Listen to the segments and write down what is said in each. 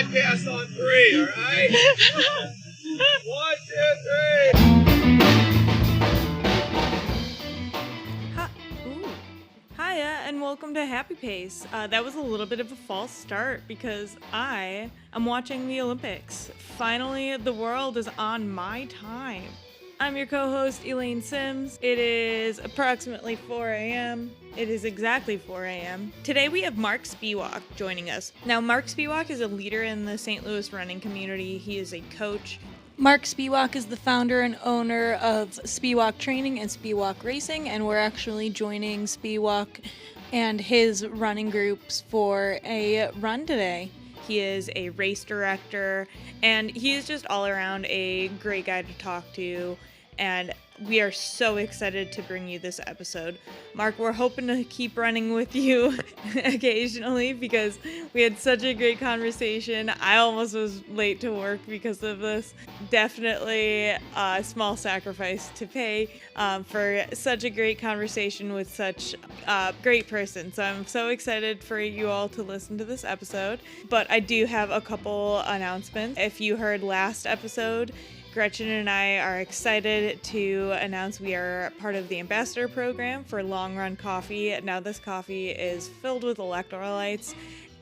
podcast on 3, all right? 1, 2, 3. Hiya, and welcome to Happy Pace. That was a little bit of a false start because I am watching the Olympics. Finally, the world is on my time. I'm your co-host, Elaine Sims. It is approximately 4 a.m. It is exactly 4 a.m. Today we have Mark Spewak joining us. Now, Mark Spewak is a leader in the St. Louis running community. He is a coach. Mark Spewak is the founder and owner of Spewak Training and Spewak Racing, and we're actually joining Spewak and his running groups for a run today. He is a race director, and he is just all around a great guy to talk to, and we are so excited to bring you this episode. Mark, we're hoping to keep running with you occasionally because we had such a great conversation. I almost was late to work because of this. Definitely a small sacrifice to pay for such a great conversation with such a great person. So I'm so excited for you all to listen to this episode. But I do have a couple announcements. If you heard last episode, Gretchen and I are excited to announce we are part of the ambassador program for Long Run Coffee. Now this coffee is filled with electrolytes.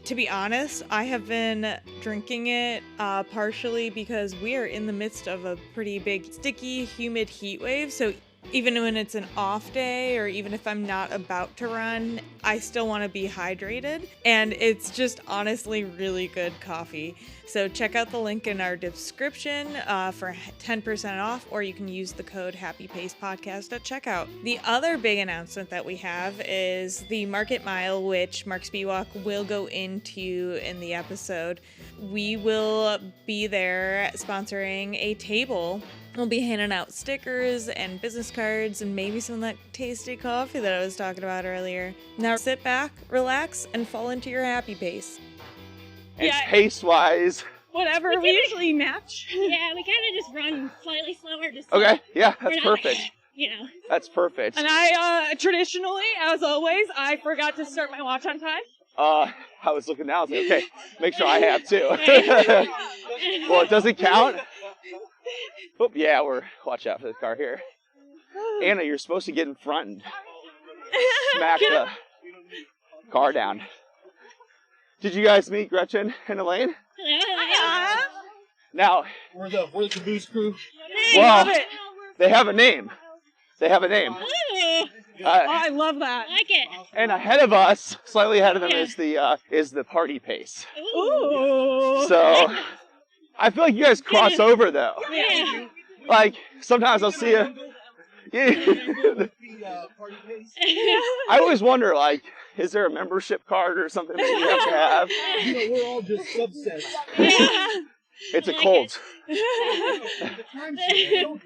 To be honest, I have been drinking it partially because we are in the midst of a pretty big sticky, humid heat wave. So even when it's an off day or even if I'm not about to run, I still want to be hydrated. And it's just honestly really good coffee. So check out the link in our description for 10% off, or you can use the code HappyPacePodcast at checkout. The other big announcement that we have is the Market Mile, which Mark Spewak will go into in the episode. We will be there sponsoring a table. We'll be handing out stickers and business cards and maybe some of that tasty coffee that I was talking about earlier. Now sit back, relax, and fall into your happy pace. And pace-wise, whatever, we usually match. Yeah, we kind of just run slightly slower. Just okay, yeah, that's perfect. You know. That's perfect. And I, traditionally, as always, I forgot to start my watch on time. I was looking down and said, okay, make sure I have too. Well, it doesn't count. Oh, yeah, watch out for the car here. Anna, you're supposed to get in front and smack the car down. Did you guys meet Gretchen and Elaine? Now, We're the Caboose crew. well, they have a name. They have a name. I love that. I like it. And ahead of us, slightly ahead of them, is the party pace. Ooh. So, I feel like you guys cross over though. Yeah. Like sometimes I'll see you. Yeah. I always wonder, like, is there a membership card or something that you have to have? You know, we're all just subsets. Yeah. It's a cult.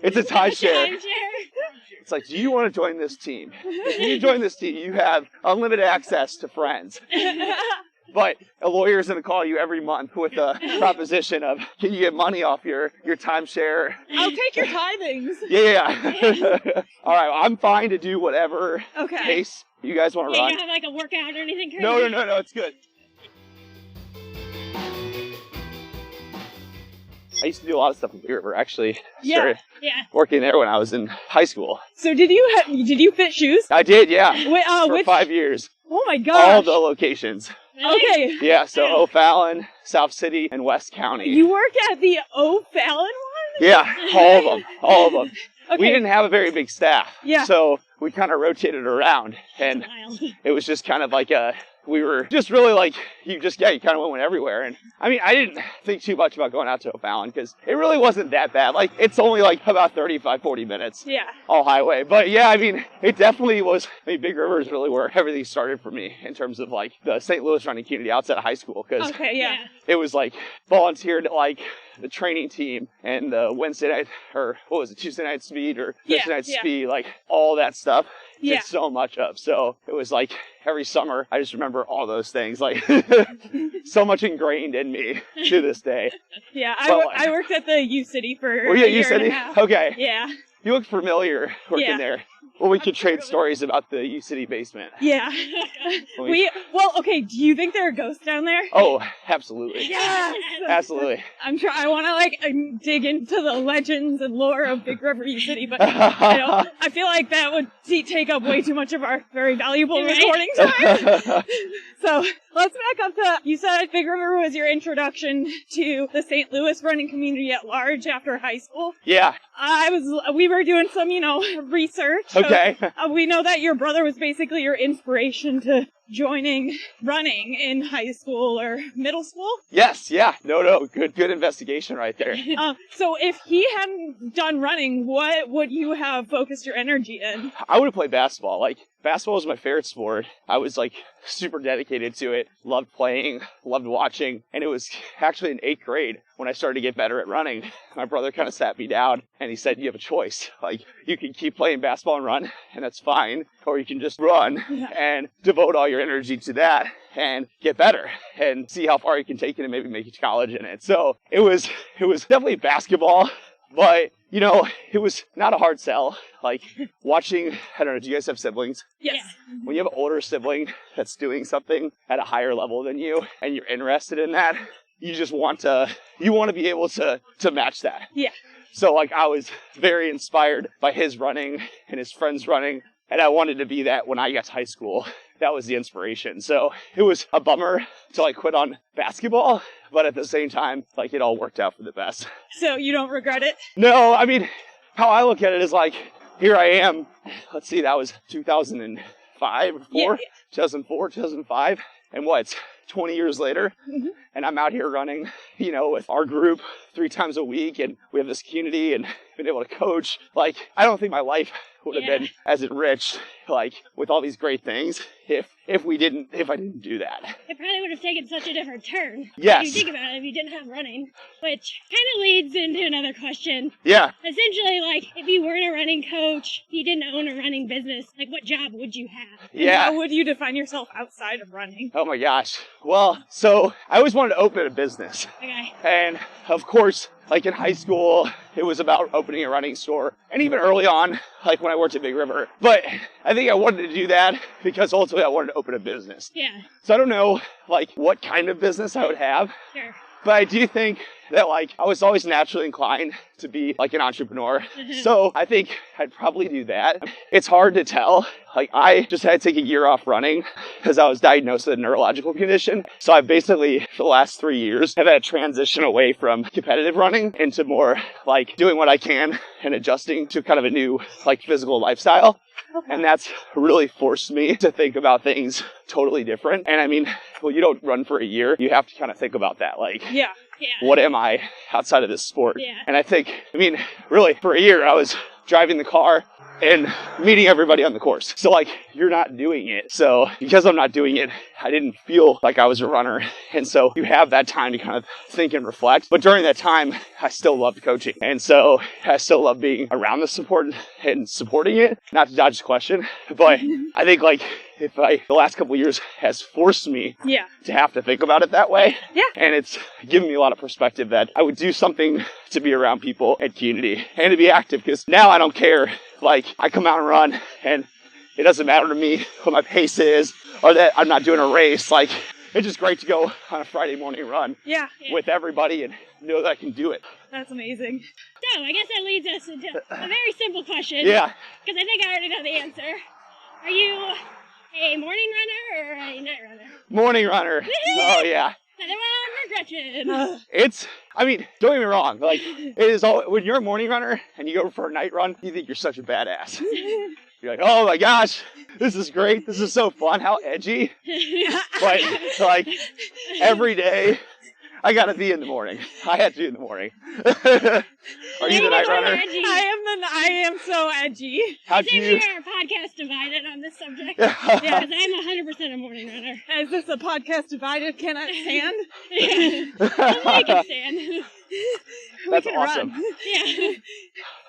It's a timeshare. It's like, do you want to join this team? If you join this team, you have unlimited access to friends. But a lawyer's going to call you every month with a proposition of, can you get money off your timeshare? I'll take your tithings. Yeah. All right, I'm fine to do whatever pace you guys want to run. You don't have like a workout or anything crazy? No, it's good. I used to do a lot of stuff in Big River, actually. Started working there when I was in high school. So did you fit shoes? I did, yeah. For 5 years. Oh my gosh. All the locations. Really? Okay. Yeah, so O'Fallon, South City, and West County. You work at the O'Fallon one? Yeah, all of them. Okay. We didn't have a very big staff. Yeah. So we kind of rotated around, and Wild. it was just kind of like we were just really like, you kind of went everywhere. And I mean, I didn't think too much about going out to O'Fallon because it really wasn't that bad. Like, it's only like about 35, 40 minutes. Yeah. All highway. But yeah, I mean, it definitely was, Big River is really where everything started for me in terms of like the St. Louis running community outside of high school. Because it was like volunteered at like the training team and the Wednesday night, or what was it, Tuesday night speed or Thursday night speed, like all that stuff. Did so much of. So it was like every summer, I just remember all those things, like so much ingrained in me to this day. Yeah, I worked at the U City for Were you a at U year City? and a half. Okay. Yeah. You look familiar working there. Well, we could trade stories about the U City basement. Yeah. Okay, do you think there are ghosts down there? Oh, absolutely. Yes! Absolutely. I want to dig into the legends and lore of Big River U City, but I feel like that would take up way too much of our very valuable recording time. So let's back up to, you said Big River was your introduction to the St. Louis running community at large after high school. Yeah. We were doing some, research. Okay. We know that your brother was basically your inspiration to joining running in high school or middle school? Yes, yeah. No. Good investigation right there. So if he hadn't done running, what would you have focused your energy in? I would have played basketball. Basketball was my favorite sport. I was super dedicated to it, loved playing, loved watching, and it was actually in 8th grade when I started to get better at running. My brother kind of sat me down and he said, you have a choice. You can keep playing basketball and run, and that's fine, or you can just run and devote all your energy to that and get better and see how far you can take it and maybe make it to college in it. So it was definitely basketball, but it was not a hard sell. Watching, I don't know, do you guys have siblings? Yes. When you have an older sibling that's doing something at a higher level than you and you're interested in that, you just want to be able to match that. Yeah. So I was very inspired by his running and his friends running, and I wanted to be that when I got to high school. That was the inspiration. So it was a bummer to quit on basketball, but at the same time, it all worked out for the best. So you don't regret it? No, I mean, how I look at it is here I am. Let's see, that was 2005 or 4? 2004, 2005. And it's 20 years later, and I'm out here running, with our group 3 times a week, and we have this community and been able to coach. I don't think my life would have been as enriched, with all these great things if I didn't do that. It probably would have taken such a different turn. Yes. If you think about it, if you didn't have running, which kind of leads into another question. Yeah. Essentially, if you weren't a running coach, you didn't own a running business, what job would you have? Yeah. And how would you define yourself outside of running? Oh my gosh. Well, so I always wanted to open a business. Okay. And of course, in high school, it was about opening a running store. And even early on, when I worked at Big River. But I think I wanted to do that because ultimately I wanted to open a business. Yeah. So I don't know, what kind of business I would have. Sure. But I do think that, I was always naturally inclined to be, an entrepreneur. So I think I'd probably do that. It's hard to tell. I just had to take a year off running because I was diagnosed with a neurological condition. So I basically, for the last 3 years, have had to transition away from competitive running into more, doing what I can and adjusting to kind of a new, physical lifestyle. Okay. And that's really forced me to think about things totally different. And I mean, you don't run for a year. You have to kind of think about that. What am I outside of this sport? Yeah. And I think, really, for a year, I was driving the car and meeting everybody on the course. So you're not doing it. So because I'm not doing it, I didn't feel like I was a runner. And so you have that time to kind of think and reflect. But during that time, I still loved coaching. And so I still love being around the support and supporting it. Not to dodge the question, but I think the last couple of years has forced me to have to think about it that way. Yeah. And it's given me a lot of perspective that I would do something to be around people and community and to be active, because now I don't care. I come out and run and it doesn't matter to me what my pace is or that I'm not doing a race. It's just great to go on a Friday morning run with everybody and know that I can do it. That's amazing. So I guess that leads us into a very simple question. Yeah. Because I think I already know the answer. Are you a morning runner or a night runner? Morning runner. Oh, yeah. Another one for Gretchen. Don't get me wrong. It is all, when you're a morning runner and you go for a night run, you think you're such a badass. You're oh my gosh, this is great. This is so fun. How edgy. But every day, I gotta be in the morning. I had to be in the morning. Are you the night runner? I am so edgy. How'd you? We are podcast divided on this subject. Yeah, because I'm 100% a morning runner. Is this a podcast divided? Can I stand? I can stand. That's awesome.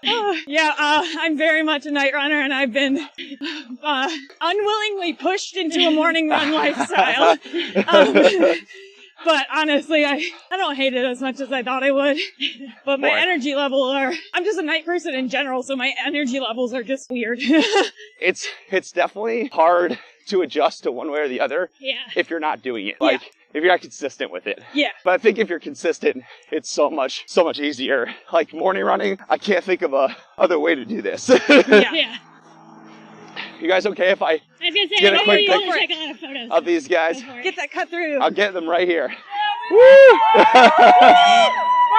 I'm very much a night runner, and I've been unwillingly pushed into a morning run lifestyle. But honestly, I don't hate it as much as I thought I would. But my energy level I'm just a night person in general, so my energy levels are just weird. It's definitely hard to adjust to one way or the other if you're not doing it. Like, if you're not consistent with it. Yeah. But I think if you're consistent, it's so much easier. Like morning running, I can't think of a other way to do this. Yeah. You guys okay if I was gonna say, get a quick take pic a lot of photos of these guys? Get that cut through. I'll get them right here. Woo!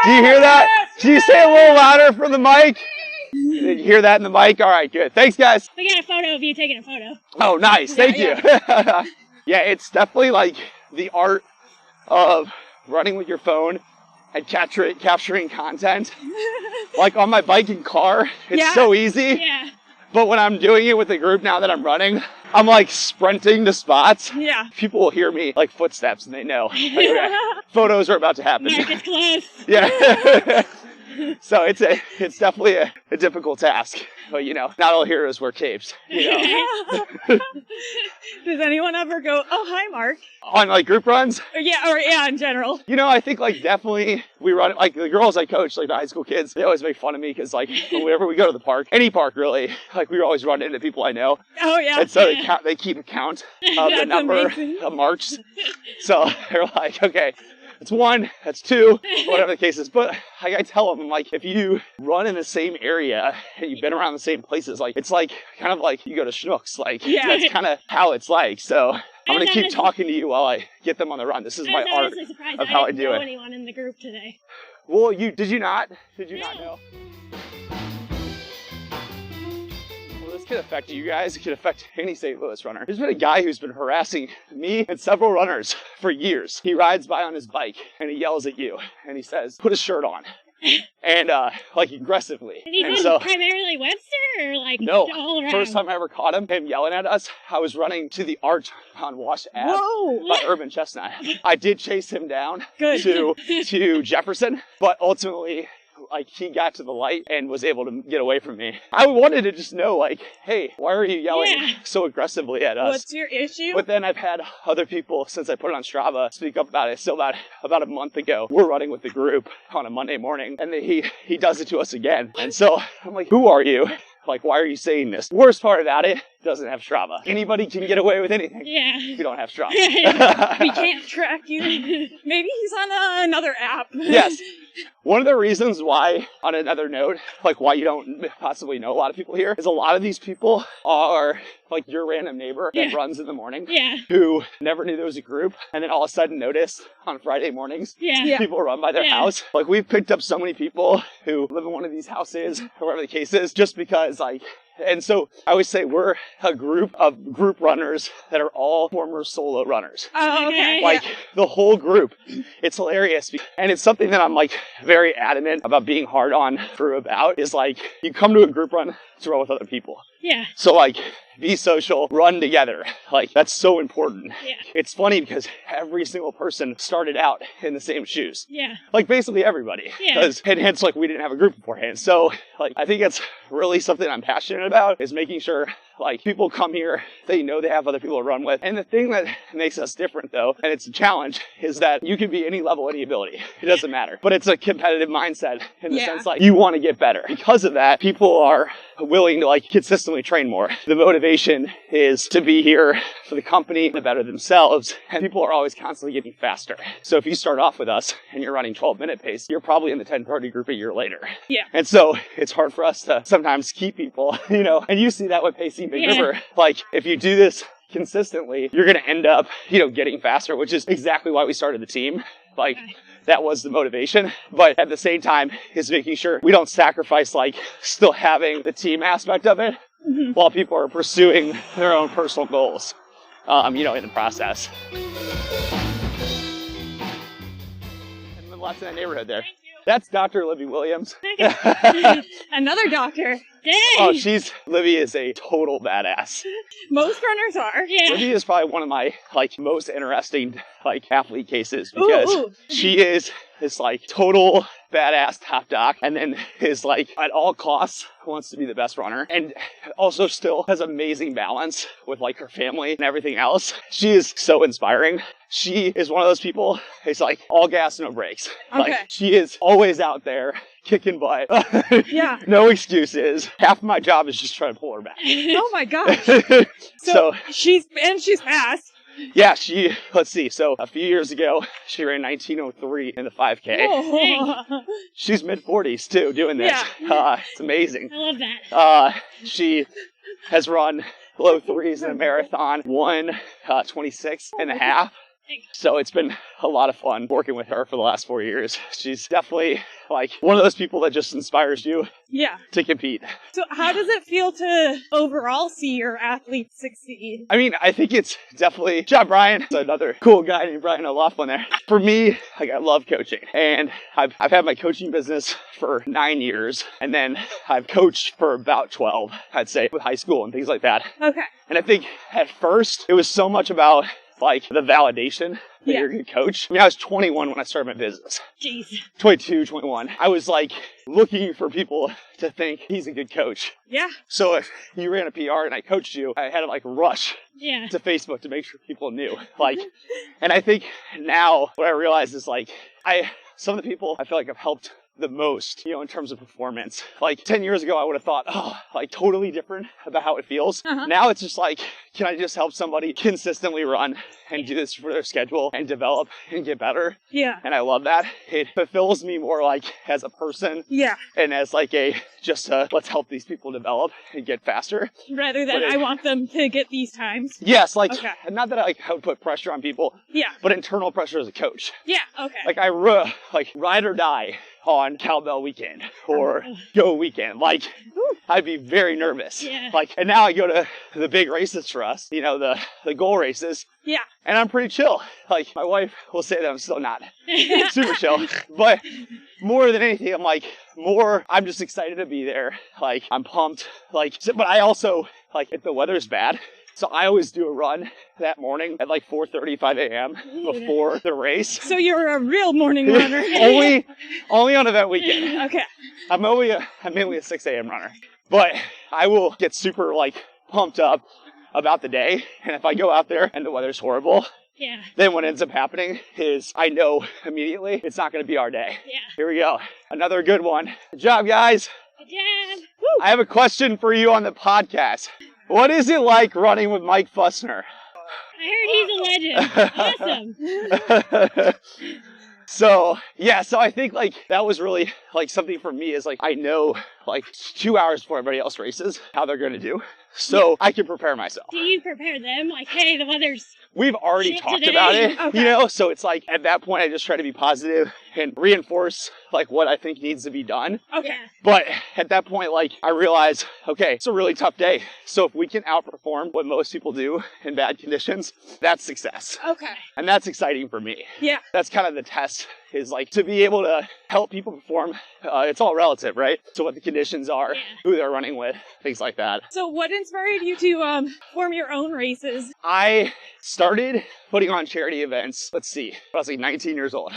Do you hear that? Can you say a little louder for the mic? Did you hear that in the mic? All right, good. Thanks, guys. We got a photo of you taking a photo. Oh, nice. Thank you. Yeah, it's definitely like the art of running with your phone and capturing content. Like on my bike and car, it's so easy. Yeah. But when I'm doing it with a group now that I'm running, I'm like sprinting to spots. Yeah. People will hear me like footsteps and they know. Like, okay, photos are about to happen. Mark is close. Yeah. So it's definitely a difficult task. But you know, not all heroes wear capes. You know. Does anyone ever go, oh, hi, Mark? On like group runs? Yeah, in general. You know, I think like definitely we run, like the girls I coach, like the high school kids, they always make fun of me because like whenever we go to the park, any park really, like we always run into people I know. Oh yeah. And so they keep a count of the number of marks. So they're like, okay, that's 1, that's 2, whatever the case is. But I tell them, I'm like, if you run in the same area and you've been around the same places, like it's like kind of like you go to Schnucks, like that's kind of how it's like. So I'm gonna keep talking to you while I get them on the run. This is my art of how I do it. I didn't know anyone in the group today. Well, did you not know? Well, this could affect you guys. It could affect any St. Louis runner. There's been a guy who's been harassing me and several runners for years. He rides by on his bike and he yells at you and he says, "Put a shirt on." And like aggressively. And he's primarily Webster or like all around? First time I ever caught him yelling at us, I was running to the arch on Wash Ave by Urban Chestnut. I did chase him down to Jefferson, but ultimately like he got to the light and was able to get away from me. I wanted to just know like, hey, why are you yelling so aggressively at us? What's your issue? But then I've had other people, since I put it on Strava, speak up about it. So about a month ago, we're running with the group on a Monday morning and then he does it to us again. And so I'm like, who are you? Like, why are you saying this? The worst part about it, doesn't have Strava. Anybody can get away with anything. Yeah. If you don't have Strava. We can't track you. Maybe he's on another app. Yes. One of the reasons why, on another note, like why you don't possibly know a lot of people here, is a lot of these people are like your random neighbor that runs in the morning, who never knew there was a group, and then all of a sudden noticed on Friday mornings, people run by their house. Like we've picked up so many people who live in one of these houses, or whatever the case is, just because like. And so I always say we're a group of group runners that are all former solo runners. Oh, okay. Like the whole group. It's hilarious. And it's something that I'm like very adamant about being hard on Drew about is like you come to a group run to run with other people. Yeah. So like be social, run together. Like that's so important. Yeah. It's funny because every single person started out in the same shoes. Yeah. Like basically everybody. Yeah. And hence like we didn't have a group beforehand. So like I think that's really something I'm passionate about is making sure like people come here, they know they have other people to run with. And the thing that makes us different though, and it's a challenge, is that you can be any level, any ability. It doesn't matter. But it's a competitive mindset in the sense like you want to get better. Because of that, people are willing to like consistently train more. The motivation is to be here for the company to better themselves. And people are always constantly getting faster. So if you start off with us and you're running 12-minute pace, you're probably in the 10:30 group a year later. Yeah. And so it's hard for us to sometimes keep people, you know, and you see that with pacing Big River. Like if you do this consistently, you're going to end up, you know, getting faster, which is exactly why we started the team. Like that was the motivation, but at the same time is making sure we don't sacrifice like still having the team aspect of it while people are pursuing their own personal goals, you know, in the process. And then lots in that neighborhood there. That's Dr. Libby Williams. Another doctor. Dang. Oh, Libby is a total badass. Most runners are. Yeah. Libby is probably one of my like most interesting like athlete cases because she is this like total badass top doc, and then is like at all costs wants to be the best runner, and also still has amazing balance with like her family and everything else. She is so inspiring. She is one of those people, it's like all gas, no brakes. Okay. Like she is always out there kicking butt. Yeah. No excuses. Half of my job is just trying to pull her back. Oh my gosh. So she's fast. Yeah, let's see. So a few years ago, she ran 19:03 in the 5K. Oh. She's mid-40s too, doing this. Yeah. It's amazing. I love that. She has run low threes in a marathon, won 26 and a half. So it's been a lot of fun working with her for the last 4 years. She's definitely like one of those people that just inspires you to compete. So how does it feel to overall see your athletes succeed? I mean, I think it's definitely, job Brian, another cool guy named Brian O'Laughlin there. For me, like I love coaching, and I've had my coaching business for 9 years, and then I've coached for about 12, I'd say, with high school and things like that. Okay. And I think at first it was so much about like the validation that you're a good coach. I mean, I was 21 when I started my business. Jeez. 22, 21. I was like looking for people to think he's a good coach. Yeah. So if you ran a PR and I coached you, I had to like rush Yeah. to Facebook to make sure people knew. Like, and I think now what I realize is like, some of the people I feel like I've helped the most, in terms of performance. Like 10 years ago, I would have thought, like totally different about how it feels. Now it's just like, can I just help somebody consistently run and do this for their schedule and develop and get better? Yeah. And I love that. It fulfills me more like as a person. Yeah. And as like let's help these people develop and get faster. Rather than I want them to get these times. Yes, like, not that I would put pressure on people. Yeah. But internal pressure as a coach. Yeah, okay. Like like ride or die on cowbell weekend or go weekend. Like, I'd be very nervous. Yeah. Like, and now I go to the big races for us, the goal races. Yeah. And I'm pretty chill. Like, my wife will say that I'm still not super chill. But more than anything, I'm just excited to be there. Like, I'm pumped. Like, but I also, like, if the weather's bad, so I always do a run that morning at like 4:35 a.m. before the race. So you're a real morning runner. only on event weekend. Okay. I'm mainly a 6 a.m. runner. But I will get super like pumped up about the day. And if I go out there and the weather's horrible, then what ends up happening is I know immediately it's not going to be our day. Yeah. Here we go. Another good one. Good job, guys. Good job. I have a question for you on the podcast. What is it like running with Mike Fussner? I heard he's a legend. Awesome. So I think like that was really like something for me is like I know like 2 hours before everybody else races how they're going to do. So I can prepare myself. Do you prepare them? Like, hey, the weather's... We've already talked about it, so it's like at that point I just try to be positive and reinforce like what I think needs to be done. Okay. But at that point, like I realize, okay, it's a really tough day. So if we can outperform what most people do in bad conditions, that's success. Okay. And that's exciting for me. Yeah. That's kind of the test is like to be able to help people perform. It's all relative, right? So what the conditions are, who they're running with, things like that. So what inspired you to form your own races? I started putting on charity events, let's see, I was like 19 years old.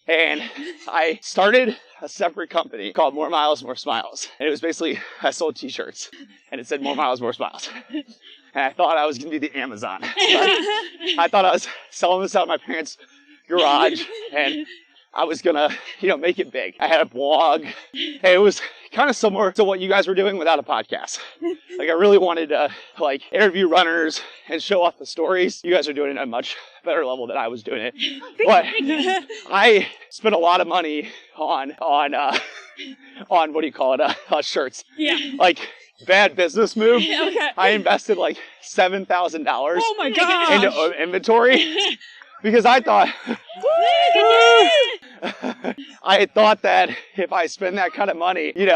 And I started a separate company called More Miles, More Smiles. And it was basically, I sold t-shirts and it said More Miles, More Smiles. And I thought I was going to be the Amazon. I thought I was selling this out of my parents' garage and I was going to, make it big. I had a blog. And it was kind of similar to what you guys were doing without a podcast. Like I really wanted to like interview runners and show off the stories. You guys are doing it at a much better level than I was doing it. But I spent a lot of money on what do you call it? Shirts. Yeah. Like bad business move. Okay. I invested like $7,000 oh my gosh. into inventory. Because I thought, that if I spend that kind of money, you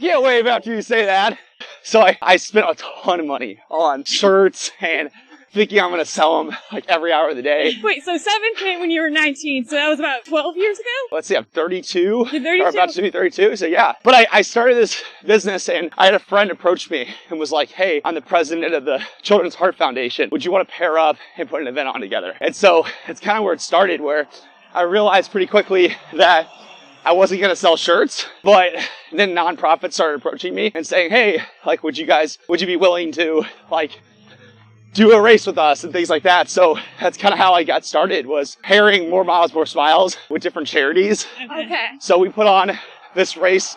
can't wave after you say that. So I spent a ton of money on shirts and thinking I'm going to sell them like every hour of the day. Wait, so 7 came when you were 19, so that was about 12 years ago? Let's see, I'm 32. You're 32? Or about to be 32, so yeah. But I started this business and I had a friend approach me and was like, hey, I'm the president of the Children's Heart Foundation. Would you want to pair up and put an event on together? And so it's kind of where it started, where I realized pretty quickly that I wasn't going to sell shirts, but then nonprofits started approaching me and saying, hey, like, would you be willing to, like, do a race with us and things like that. So that's kind of how I got started, was pairing More Miles, More Smiles with different charities. Okay. So we put on this race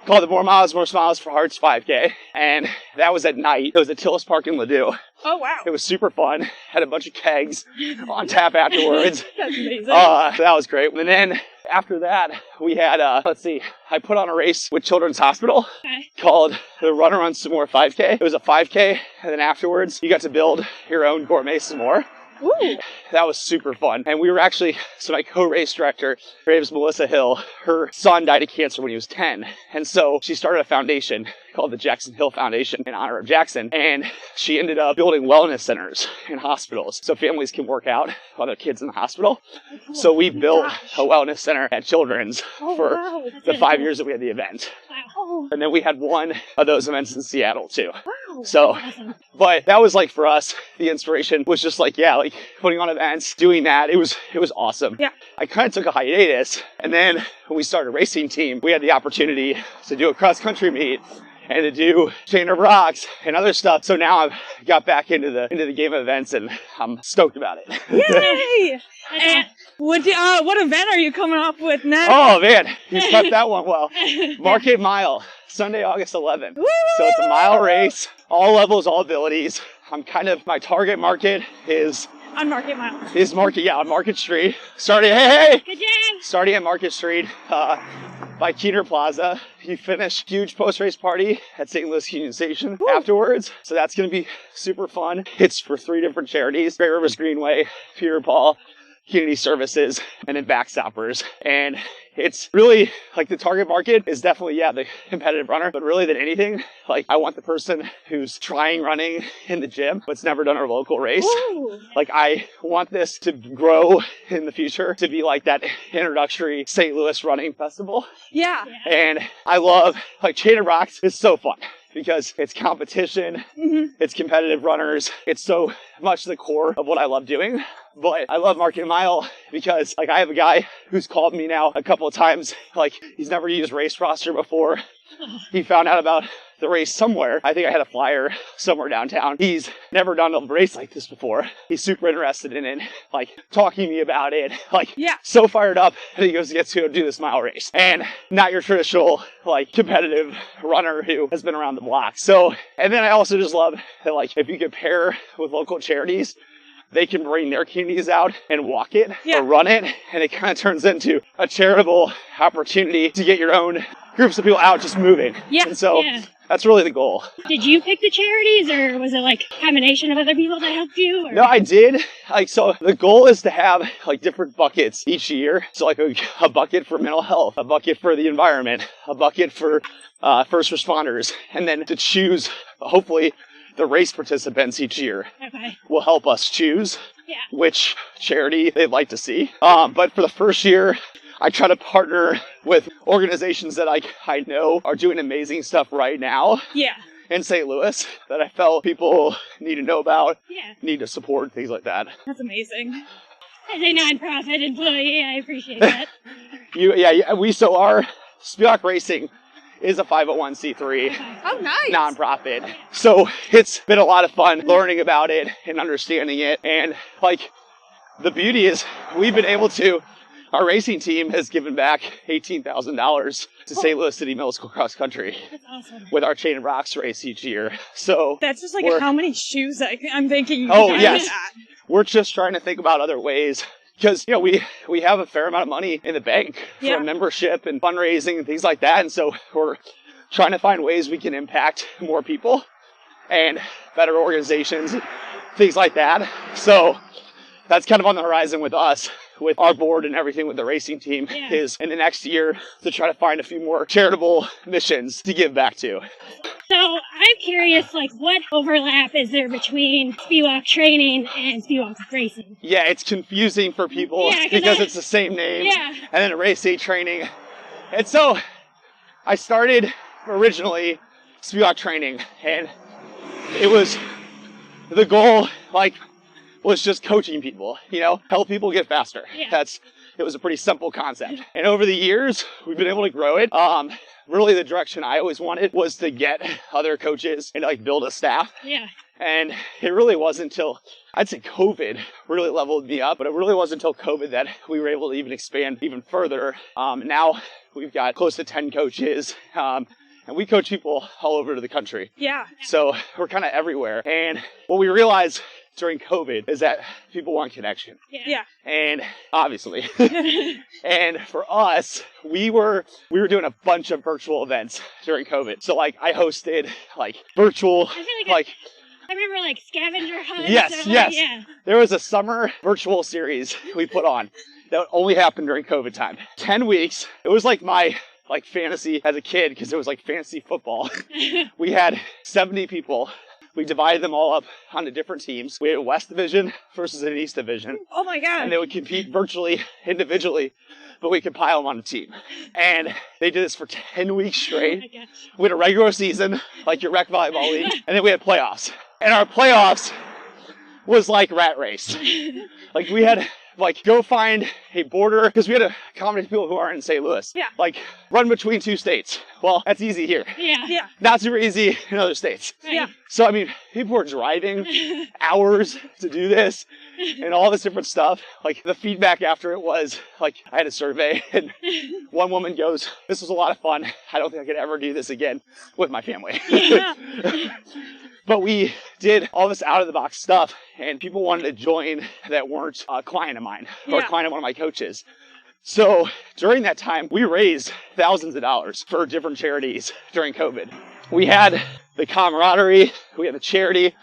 called the More Miles, More Smiles for Hearts 5K. And that was at night. It was at Tillis Park in Ladue. Oh, wow. It was super fun. Had a bunch of kegs on tap afterwards. That's amazing. That was great. And then after that, we had, I put on a race with Children's Hospital called the Runner Run Some More 5K. It was a 5K, and then afterwards, you got to build your own gourmet s'more. Ooh. That was super fun. And we were actually, so my co-race director, her name is Melissa Hill, her son died of cancer when he was 10. And so she started a foundation called the Jackson Hill Foundation in honor of Jackson. And she ended up building wellness centers in hospitals so families can work out while their kids in the hospital. Oh, cool. So we built a wellness center at Children's for the 5 years that we had the event. Wow. And then we had one of those events in Seattle too. Wow. So, Awesome. but that was like for us, the inspiration was just like, yeah, like putting on events, doing that. It was awesome. Yeah. I kind of took a hiatus. And then when we started a racing team, we had the opportunity to do a cross country meet and to do Chain of Rocks and other stuff. So now I've got back into the game of events and I'm stoked about it. Yay! And what event are you coming up with next? Oh man, you prepped that one well. Market Mile, Sunday, August 11th. Woo! So it's a mile race, all levels, all abilities. My target market is On Market Mile. on Market Street. Starting Good job. at Market Street by Keener Plaza. You finish huge post-race party at St. Louis Union Station afterwards. So that's going to be super fun. It's for 3 different charities: Great Rivers Greenway, Peter Paul, Community Services, and then Backstoppers. And it's really like the target market is definitely, the competitive runner, but really than anything, like I want the person who's trying running in the gym, but's never done a local race. Ooh. Like I want this to grow in the future to be like that introductory St. Louis running festival. Yeah. And I love, like, Chain of Rocks is so fun because it's competition, it's competitive runners, it's so much the core of what I love doing. But I love Market Mile because, like, I have a guy who's called me now a couple of times. Like, he's never used Race Roster before. He found out about the race somewhere. I think I had a flyer somewhere downtown. He's never done a race like this before. He's super interested in it, like, talking to me about it. Like, so fired up that he gets to go do this mile race. And not your traditional, like, competitive runner who has been around the block. So, and then I also just love that, like, if you could pair with local charities, they can bring their communities out and walk it or run it, and it kind of turns into a charitable opportunity to get your own groups of people out just moving. Yeah. And so that's really the goal. Did you pick the charities, or was it like a combination of other people that helped you? Or? No, I did. Like, so the goal is to have like different buckets each year. So like a bucket for mental health, a bucket for the environment, a bucket for first responders, and then to choose, hopefully, the race participants each year will help us choose which charity they'd like to see. But for the first year, I try to partner with organizations that I know are doing amazing stuff right now in St. Louis that I felt people need to know about, need to support, things like that. That's amazing. As a non-profit employee, I appreciate that. So our Spewak Racing is a 501c3 Oh, nice. nonprofit. So it's been a lot of fun learning about it and understanding it. And like the beauty is we've been able to, our racing team has given back $18,000 to St. Louis City Middle School cross country. That's awesome. With our Chain of Rocks race each year. So that's just like how many shoes I'm thinking. We're just trying to think about other ways. Because, we have a fair amount of money in the bank for membership and fundraising and things like that. And so we're trying to find ways we can impact more people and better organizations, things like that. So that's kind of on the horizon with us, with our board and everything with the racing team, is in the next year to try to find a few more charitable missions to give back to. So I'm curious, like, what overlap is there between Spewak training and Spewak racing? Yeah, it's confusing for people because it's the same name. Yeah. And then race day training. And so I started originally Spewak training, and it was the goal, like, was just coaching people, help people get faster. Yeah. That's it was a pretty simple concept. And over the years, we've been able to grow it. Really the direction I always wanted was to get other coaches and like build a staff. Yeah. And it really wasn't until, I'd say COVID really leveled me up, but it really wasn't until COVID that we were able to even expand even further. Now we've got close to 10 coaches, and we coach people all over the country. Yeah. So we're kind of everywhere. And what we realized during COVID is that people want connection. Yeah. And obviously, and for us, we were doing a bunch of virtual events during COVID. So like I hosted like virtual, I remember like scavenger hunts. Yes. Yeah. There was a summer virtual series we put on that only happened during COVID time. 10 weeks. It was like my fantasy as a kid because it was like fantasy football. We had 70 people. We divided them all up onto different teams. We had a West Division versus an East Division. Oh my God. And they would compete virtually, individually, but we could pile them on a team. And they did this for 10 weeks straight. Oh my gosh. We had a regular season, like your rec volleyball league, and then we had playoffs. And our playoffs was like rat race. Like we had go find a border, because we had a accommodate people who aren't in St. Louis. Yeah. Like run between 2 states. Well, that's easy here. Yeah. Yeah. Not super easy in other states. Right. Yeah. So, I mean, people were driving hours to do this and all this different stuff. Like, the feedback after it was, like, I had a survey, and one woman goes, "This was a lot of fun. I don't think I could ever do this again with my family." Yeah. But we did all this out-of-the-box stuff, and people wanted to join that weren't a client of mine or a client of one of my coaches. So during that time, we raised thousands of dollars for different charities during COVID. We had the camaraderie, we had the charity,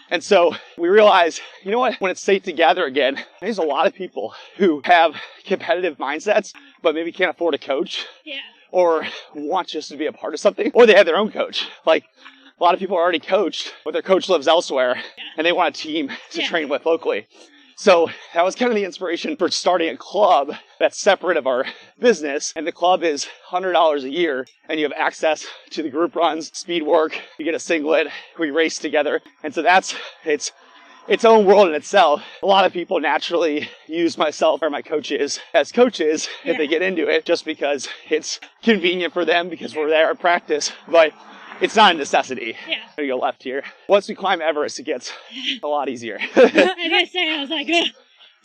and so we realized, you know what, when it's safe to gather again, there's a lot of people who have competitive mindsets, but maybe can't afford a coach, or want just to be a part of something, or they have their own coach. Like, a lot of people are already coached, but their coach lives elsewhere, and they want a team to train with locally. So that was kind of the inspiration for starting a club that's separate of our business. And the club is $100 a year, and you have access to the group runs, speed work, you get a singlet, we race together. And so that's its own world in itself. A lot of people naturally use myself or my coaches as coaches if they get into it, just because it's convenient for them because we're there at practice. But it's not a necessity. Yeah. I'm gonna go left here. Once we climb Everest, it gets a lot easier. I was like, it's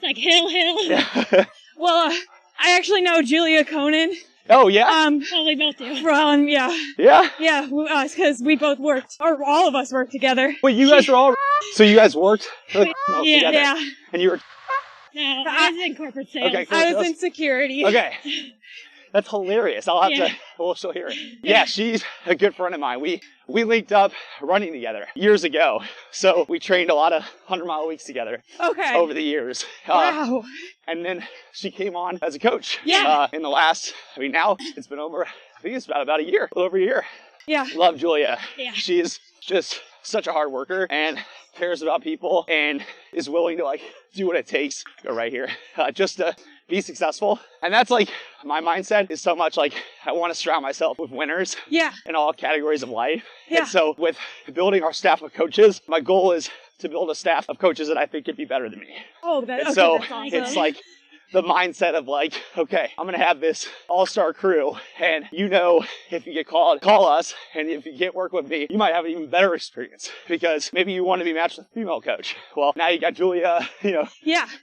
like hill. Yeah. Well, I actually know Julia Conan. Oh, yeah? Well, we both do. From, yeah. Yeah? Yeah, because we both worked, or all of us worked together. Wait, you guys are all... So you guys worked together? Yeah. And you were... No, I was in corporate sales. Okay, cool. I was in security. Okay. That's hilarious. I'll have to, we'll still hear it. Yeah, she's a good friend of mine. We linked up running together years ago. So we trained a lot of 100-mile weeks together over the years. Wow. And then she came on as a coach. Yeah. In the last, now it's been over, I think it's about a year, a little over a year. Yeah. Love Julia. Yeah. She's just such a hard worker and cares about people and is willing to do what it takes, go right here, just to be successful. And that's my mindset is so much I want to surround myself with winners in all categories of life. Yeah. And so with building our staff of coaches, my goal is to build a staff of coaches that I think could be better than me. Oh, that's awesome. It's the mindset of okay, I'm going to have this all-star crew, and if you get called, call us, and if you get work with me, you might have an even better experience, because maybe you want to be matched with a female coach. Well, now you got Julia,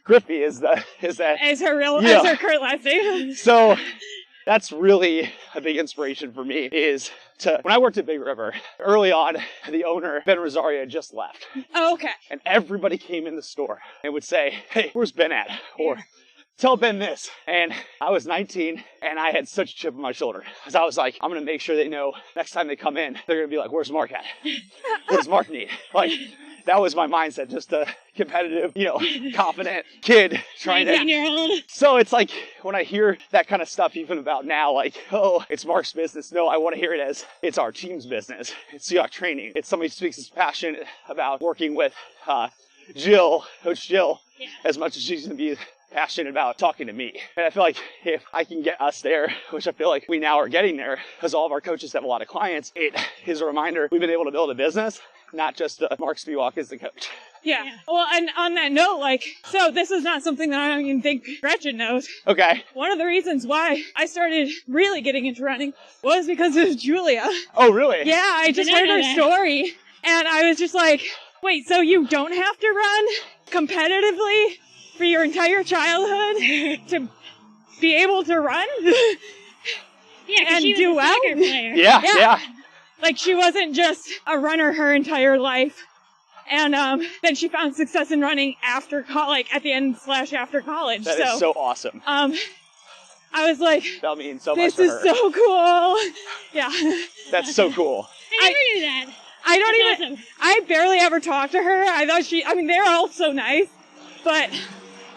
Griffey is her current last name. So that's really a big inspiration for me is when I worked at Big River, early on, the owner, Ben Rosario, had just left. Oh, okay. And everybody came in the store and would say, "Hey, where's Ben at?" Or, "Tell Ben this." And I was 19 and I had such a chip on my shoulder. Because I was like, I'm going to make sure they know next time they come in, they're going to be like, "Where's Mark at? What does Mark need?" That was my mindset, just a competitive, confident kid trying to. So it's when I hear that kind of stuff, even about now, "Oh, it's Mark's business." No, I want to hear it as it's our team's business. It's Spewak training. It's somebody who speaks his passion about working with Coach Jill, as much as she's going to be passionate about talking to me. And I feel like if I can get us there, which I feel like we now are getting there, because all of our coaches have a lot of clients, it is a reminder we've been able to build a business, not just Mark Spewak is the coach. Yeah. Well, and on that note, like, so this is not something that I don't even think Gretchen knows. Okay. One of the reasons why I started really getting into running was because of Julia. Oh, really? Yeah, I just heard her story, and I was just like, wait, so you don't have to run competitively for your entire childhood to be able to run? Yeah, and she was do a well? soccer player. Yeah. Like, she wasn't just a runner her entire life. And then she found success in running after at the end / after college. That is so awesome. I was like, that means so much this to is her. so cool. Yeah. That's so cool. I never knew that. That's awesome. I barely ever talked to her. I thought they're all so nice. But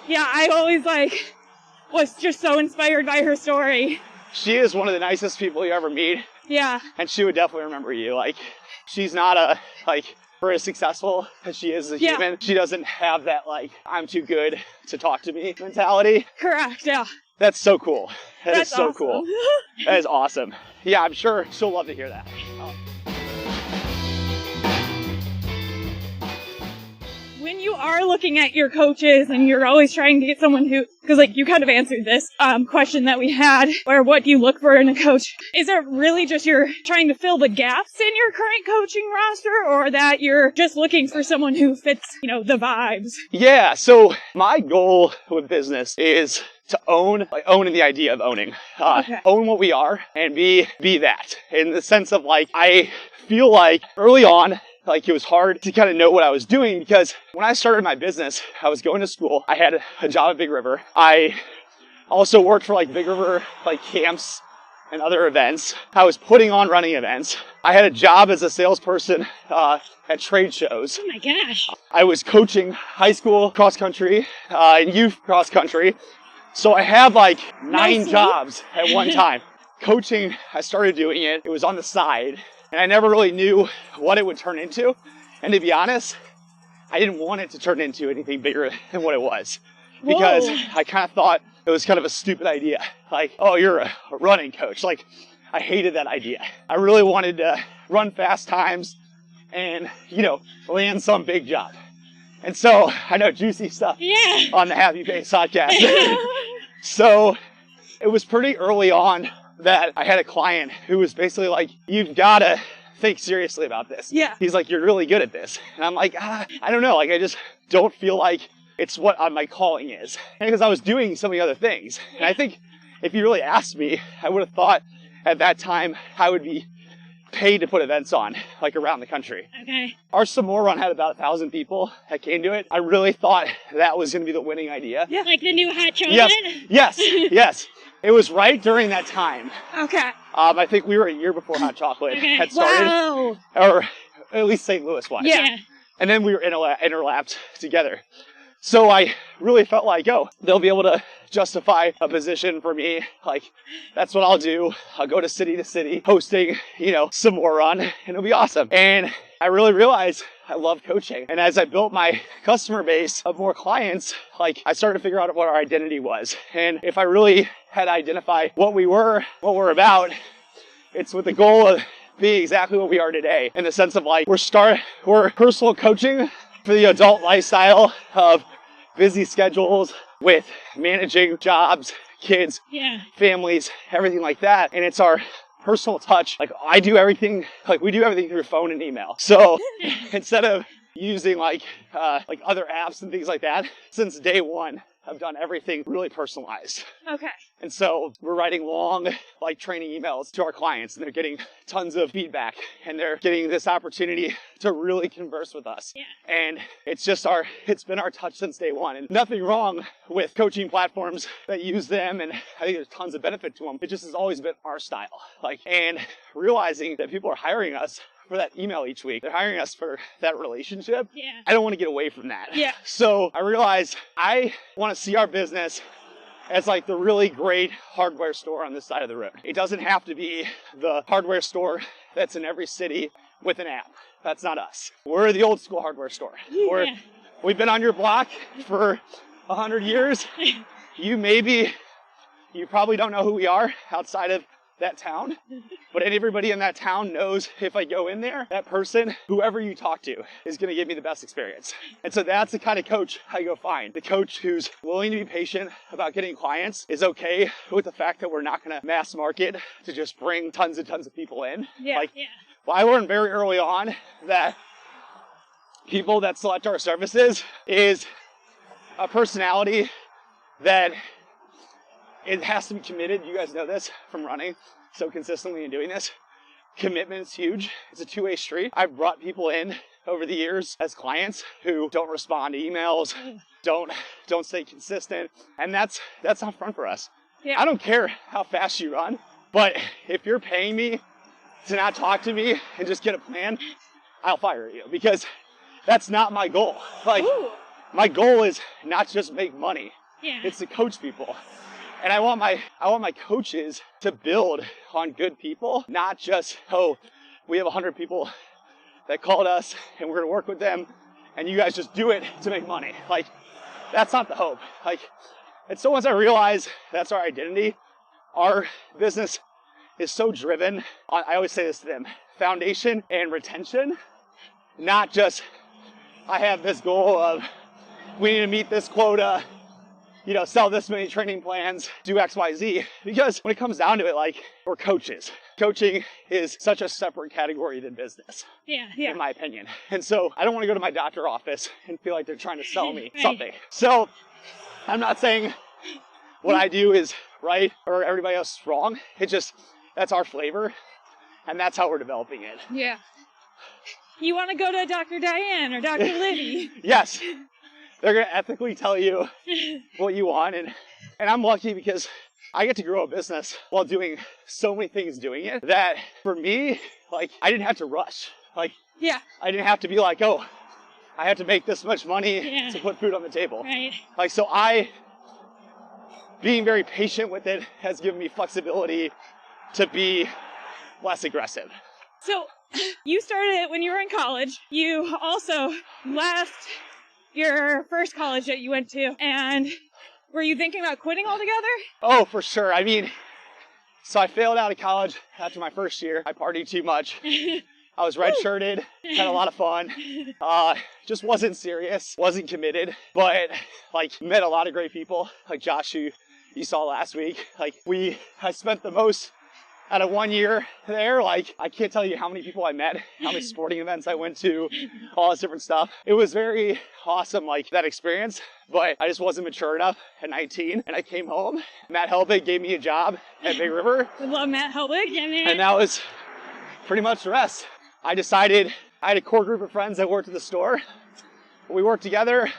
yeah, I always was just so inspired by her story. She is one of the nicest people you ever meet. Yeah. And she would definitely remember you. Like, she's not for as successful as she is as a human, she doesn't have that, I'm too good to talk to me mentality. Correct, yeah. That's so cool. That's so awesome. cool. That is awesome. Yeah, I'm sure she'll love to hear that. When you are looking at your coaches and you're always trying to get someone because you kind of answered this question that we had, where what do you look for in a coach? Is it really just you're trying to fill the gaps in your current coaching roster, or that you're just looking for someone who fits, the vibes? Yeah, so my goal with business is to own in the idea of owning. Own what we are and be that. In the sense of I feel like early on, it was hard to kind of know what I was doing, because when I started my business, I was going to school. I had a job at Big River. I also worked for Big River camps and other events. I was putting on running events. I had a job as a salesperson at trade shows. Oh my gosh. I was coaching high school cross country and youth cross country. So I had 9 jobs at one time. Coaching, I started doing it. It was on the side. And I never really knew what it would turn into. And to be honest, I didn't want it to turn into anything bigger than what it was. Because I kind of thought it was kind of a stupid idea. Oh, you're a running coach. I hated that idea. I really wanted to run fast times and, land some big job. And so, I know, juicy stuff on the Happy Pace podcast. So, it was pretty early on that I had a client who was basically you've got to think seriously about this. Yeah. He's you're really good at this. And I'm I don't know. I just don't feel like it's what my calling is. And because I was doing so many other things. And I think if you really asked me, I would have thought at that time I would be paid to put events on, around the country. Okay. Our Samoa run had about 1,000 people that came to it. I really thought that was going to be the winning idea. Yeah. Like the new hot chocolate? Yes. It was right during that time. Okay. I think we were a year before hot chocolate had started. Wow. Or at least St. Louis was. Yeah. And then we were interlapped together. So I really felt they'll be able to justify a position for me. That's what I'll do. I'll go to city, hosting, some more run, and it'll be awesome. And I really realized I love coaching. And as I built my customer base of more clients, I started to figure out what our identity was. And if I really had to identify what we were, what we're about, it's with the goal of being exactly what we are today. In the sense of we're personal coaching for the adult lifestyle of busy schedules with managing jobs, kids, families, everything like that. And it's our personal touch. I do everything, we do everything through phone and email. So instead of using other apps and things like that, since day one, I've done everything really personalized. Okay. And so we're writing long, training emails to our clients, and they're getting tons of feedback, and they're getting this opportunity to really converse with us. Yeah. And it's been our touch since day one. And nothing wrong with coaching platforms that use them, and I think there's tons of benefit to them. It just has always been our style. And realizing that people are hiring us for that email each week. They're hiring us for that relationship. Yeah. I don't want to get away from that. Yeah. So I realized I want to see our business as the really great hardware store on this side of the road. It doesn't have to be the hardware store that's in every city with an app. That's not us. We're the old school hardware store. We've been on your block for 100 years. You probably don't know who we are outside of that town, but everybody in that town knows if I go in there, that person, whoever you talk to, is going to give me the best experience. And so that's the kind of coach I go find. The coach who's willing to be patient about getting clients, is okay with the fact that we're not going to mass market to just bring tons and tons of people in. Well, I learned very early on that people that select our services is a personality that it has to be committed. You guys know this from running so consistently and doing this. Commitment is huge. It's a two-way street. I've brought people in over the years as clients who don't respond to emails, don't stay consistent, and that's not fun for us. I don't care how fast you run, but if you're paying me to not talk to me and just get a plan, I'll fire you, because that's not my goal. Like, my goal is not just make money. It's to coach people. And I want my coaches to build on good people, not just, oh, we have 100 people that called us and we're gonna work with them and you guys just do it to make money. Like, that's not the hope. Like, and so once I realized that's our identity, our business is so driven on, I always say this to them, foundation and retention, not just, I have this goal of, we need to meet this quota, you know, sell this many training plans, do X, Y, Z. Because when it comes down to it, like, we're coaches. Coaching is such a separate category than business, in my opinion. And so I don't want to go to my doctor's office and feel like they're trying to sell me something. So I'm not saying what I do is right or everybody else is wrong. It's just, that's our flavor, and that's how we're developing it. You want to go to Dr. Diane or Dr. Liddy? Yes. They're going to ethically tell you what you want. And I'm lucky because I get to grow a business while doing so many things doing it that for me, like, I didn't have to rush. Like, I didn't have to be like, oh, I have to make this much money to put food on the table. Like, so being very patient with it has given me flexibility to be less aggressive. So you started it when you were in college. You also left your first college that you went to, and were you thinking about quitting altogether? Oh, for sure. I mean, so I failed out of college after my first year. I partied too much. I was redshirted, had a lot of fun. Just wasn't serious, wasn't committed, but like met a lot of great people, like Josh, who you saw last week. Like, I spent the most out of 1 year there. Like, I can't tell you how many people I met, how many sporting events I went to, all this different stuff. It was very awesome, like, that experience, but I just wasn't mature enough at 19, and I came home. Matt Helbig gave me a job at Big River. I love Matt Helbig. And that was pretty much the rest. I decided, I had a core group of friends that worked at the store. We worked together.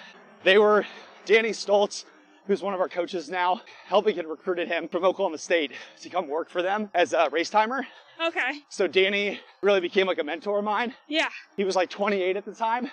They were Danny Stoltz, who's one of our coaches now. Helbig had recruited him from Oklahoma State to come work for them as a race timer. Okay. So Danny really became like a mentor of mine. Yeah. He was like 28 at the time.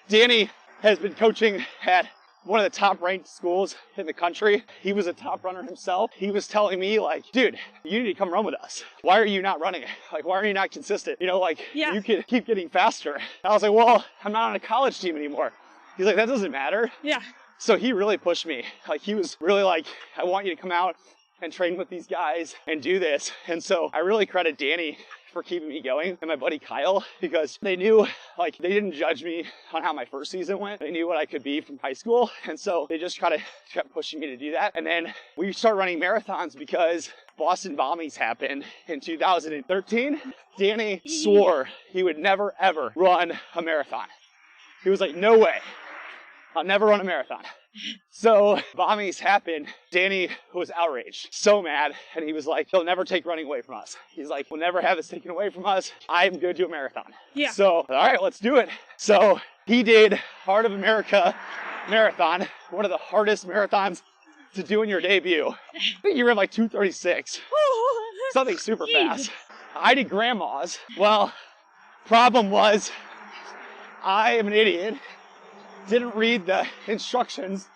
Danny has been coaching at one of the top ranked schools in the country. He was a top runner himself. He was telling me, like, dude, you need to come run with us. Why are you not running? Like, why are you not consistent? You know, like, you could keep getting faster. And I was like, well, I'm not on a college team anymore. He's like, that doesn't matter. Yeah. So he really pushed me. Like, he was really like, I want you to come out and train with these guys and do this. And so I really credit Danny for keeping me going, and my buddy Kyle, because they knew, like, they didn't judge me on how my first season went. They knew what I could be from high school. And so they just kind of kept pushing me to do that. And then we started running marathons because Boston bombings happened in 2013. Danny swore he would never, ever run a marathon. He was like, no way. I'll never run a marathon. So bombings happened. Danny was outraged, so mad. And he was like, they'll never take running away from us. He's like, we'll never have this taken away from us. I'm going to do a marathon. Yeah. So, all right, let's do it. So he did Heart of America Marathon, one of the hardest marathons to do in your debut. I think you ran like 2:36. Something super fast. I did grandma's. Well, problem was, I am an idiot. Didn't read the instructions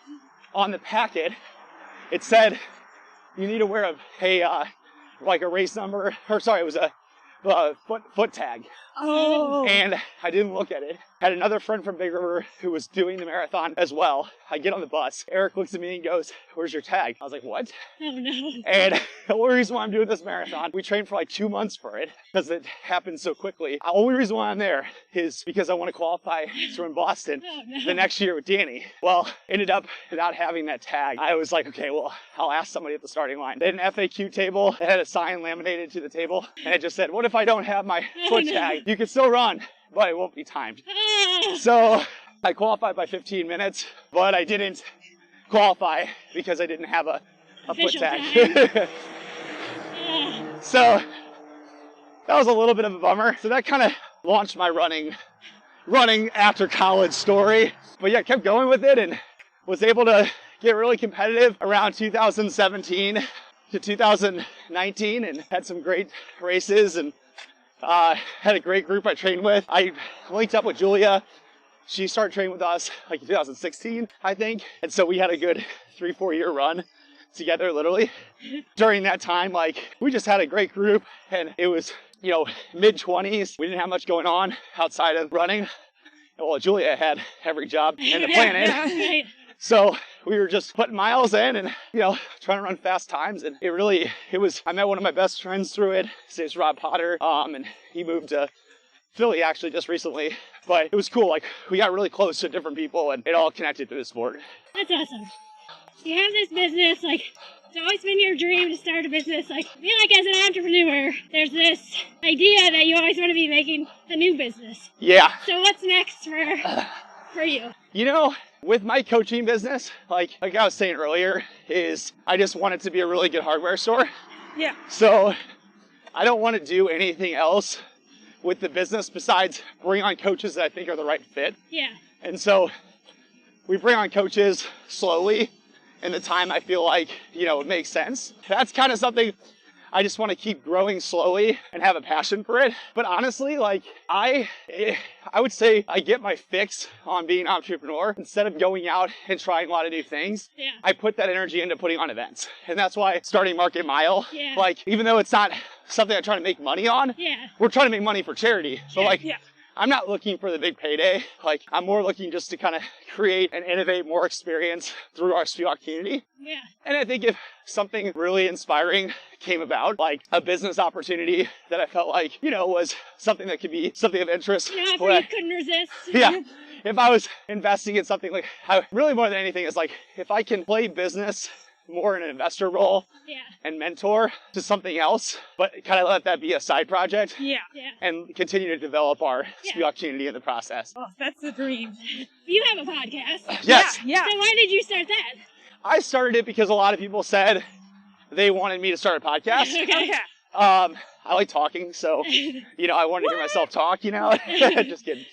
on the packet. It said you need to wear like a race number, or sorry, it was a foot tag And I didn't look at it. Had another friend from Big River who was doing the marathon as well. I get on the bus. Eric looks at me and goes, "Where's your tag?" I was like, "What?" Oh, no. And the only reason why I'm doing this marathon, we trained for like 2 months for it because it happened so quickly. The only reason why I'm there is because I want to qualify to run Boston the next year with Danny. Well, ended up not having that tag. I was like, okay, well, I'll ask somebody at the starting line. They had an FAQ table. They had a sign laminated to the table. And it just said, "What if I don't have my foot tag? You can still run, but it won't be timed." So I qualified by 15 minutes, but I didn't qualify because I didn't have a foot tag. So that was a little bit of a bummer. So that kind of launched my running after college story. But yeah, kept going with it and was able to get really competitive around 2017 to 2019 and had some great races and had a great group I trained with. I linked up with Julia. She started training with us like in 2016, I think. And so we had a good 3-4 year run together, literally. During that time, like, we just had a great group and it was, you know, mid-20s. We didn't have much going on outside of running. Well, Julia had every job in the planet. Right. So we were just putting miles in and, you know, trying to run fast times. And I met one of my best friends through it. His name's Rob Potter. And he moved to Philly actually just recently. But it was cool. Like, we got really close to different people and it all connected through the sport. That's awesome. You have this business, like, it's always been your dream to start a business. Like, I feel like as an entrepreneur, there's this idea that you always want to be making a new business. Yeah. So what's next for you? You know, with my coaching business, like I was saying earlier, is I just want it to be a really good hardware store. Yeah. So I don't want to do anything else with the business besides bring on coaches that I think are the right fit. Yeah. And so we bring on coaches slowly in the time I feel like, you know, it makes sense. That's kind of something I just want to keep growing slowly and have a passion for it. But honestly, like I would say I get my fix on being an entrepreneur. Instead of going out and trying a lot of new things, I put that energy into putting on events. And that's why starting Market Mile, like, even though it's not something I'm trying to make money on, we're trying to make money for charity. So like, I'm not looking for the big payday. Like, I'm more looking just to kind of create and innovate more experience through our Spewak community. Yeah. And I think if something really inspiring came about, like a business opportunity that I felt like, you know, was something that could be something of interest. You couldn't resist. Yeah. If I was investing in something like, really more than anything is like, if I can play business more in an investor role and mentor to something else, but kind of let that be a side project and continue to develop our Spewak community in the process. Oh, that's the dream. You have a podcast. Yes. Yeah. So why did you start that? I started it because a lot of people said they wanted me to start a podcast. Okay. I like talking, so, you know, I wanted to hear myself talk, you know? Just kidding.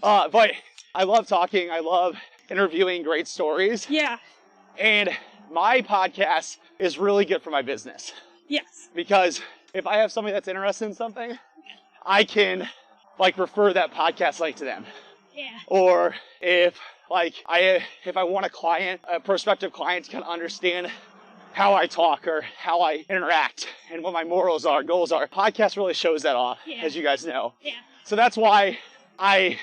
But I love talking. I love interviewing great stories. Yeah. And my podcast is really good for my business. Yes. Because if I have somebody that's interested in something, I can, like, refer that podcast link to them. Yeah. Or if I want a prospective client to kind of understand how I talk or how I interact and what my morals are, goals are, podcast really shows that off, as you guys know. Yeah. So that's why I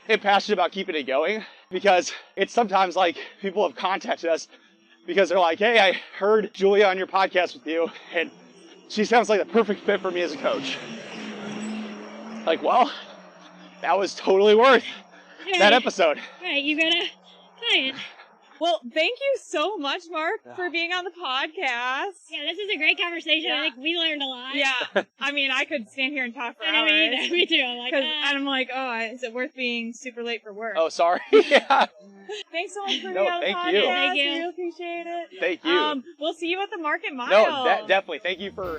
am passionate about keeping it going, because it's sometimes like people have contacted us because they're like, "Hey, I heard Julia on your podcast with you, and she sounds like the perfect fit for me as a coach." Like, well, that was totally worth that episode. Right, you got a client. Well, thank you so much, Mark, for being on the podcast. Yeah, this is a great conversation. Yeah. I think we learned a lot. Yeah. I mean, I could stand here and talk for hours. Me too. I'm like, is it worth being super late for work? Oh, sorry. Yeah. Thanks so much for being on the podcast. Thank you. Thank you. I really appreciate it. Thank you. We'll see you at the Market Mile. No, definitely. Thank you for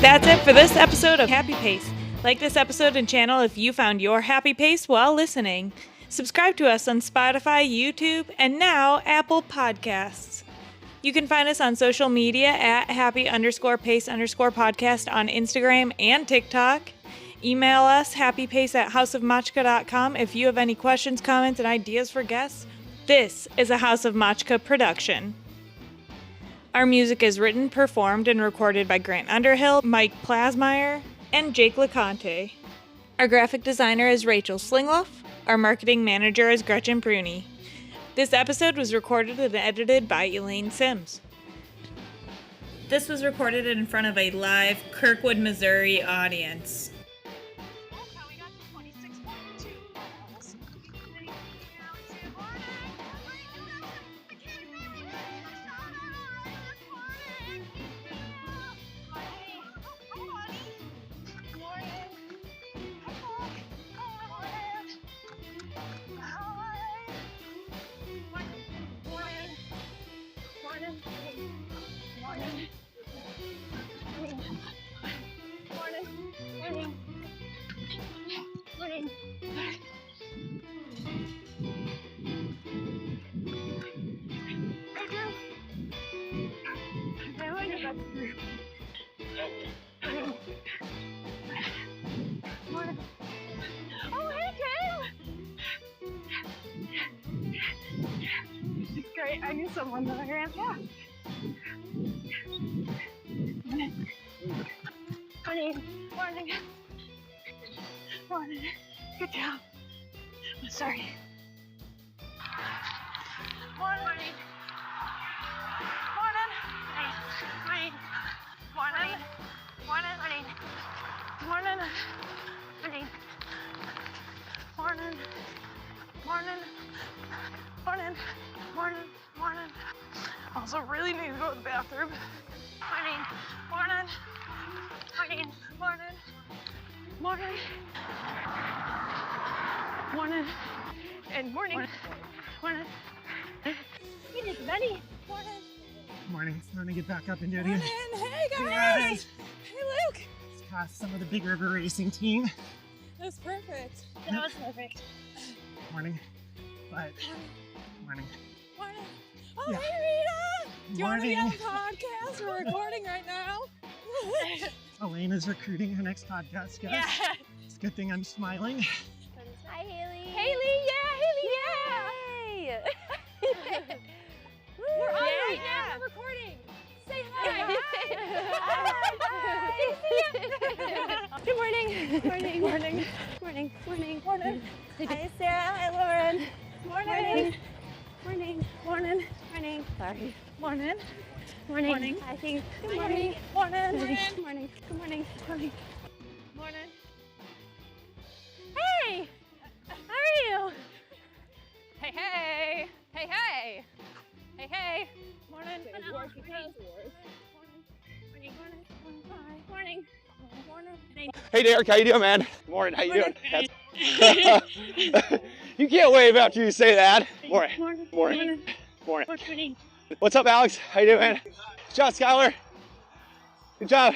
That's it for this episode of Happy Pace. Like this episode and channel if you found your happy pace while listening. Subscribe to us on Spotify, YouTube, and now Apple Podcasts. You can find us on social media at happy_pace_podcast on Instagram and TikTok. Email us happypace@houseofmachka.com if you have any questions, comments, and ideas for guests. This is a House of Machka production. Our music is written, performed, and recorded by Grant Underhill, Mike Plasmeier, and Jake Laconte. Our graphic designer is Rachel Slingluff. Our marketing manager is Gretchen Brune. This episode was recorded and edited by Elaine Sims. This was recorded in front of a live Kirkwood, Missouri audience. I knew someone that I ran past. Morning. Good job. I'm sorry. Morning. Also really need to go to the bathroom. Morning. It's Benny. Morning. It's time to get back up and do it again. Hey guys. Guys. Hey Luke. Let's pass some of the Big River Racing team. That's perfect. That was perfect. Morning. But morning. Oh, Yeah. hey Rita. Do you want to be on Morning. the podcast? We're recording right now. Elaine is recruiting her next podcast guest. Yeah. It's a good thing I'm smiling. Hi, Haley. Haley, yeah. We're on right now. We're recording. Say hi. Good morning. Hi, Sarah. Hi, Lauren. Morning. Sorry. Morning. I think. Good morning. Hey! How are you? Hey. Morning. Hey Derek, how you doing, man? Morning, how you doing? You can't wave after you say that. Morning. What's up, Alex? How you doing, man? Good job, Skylar. Good job.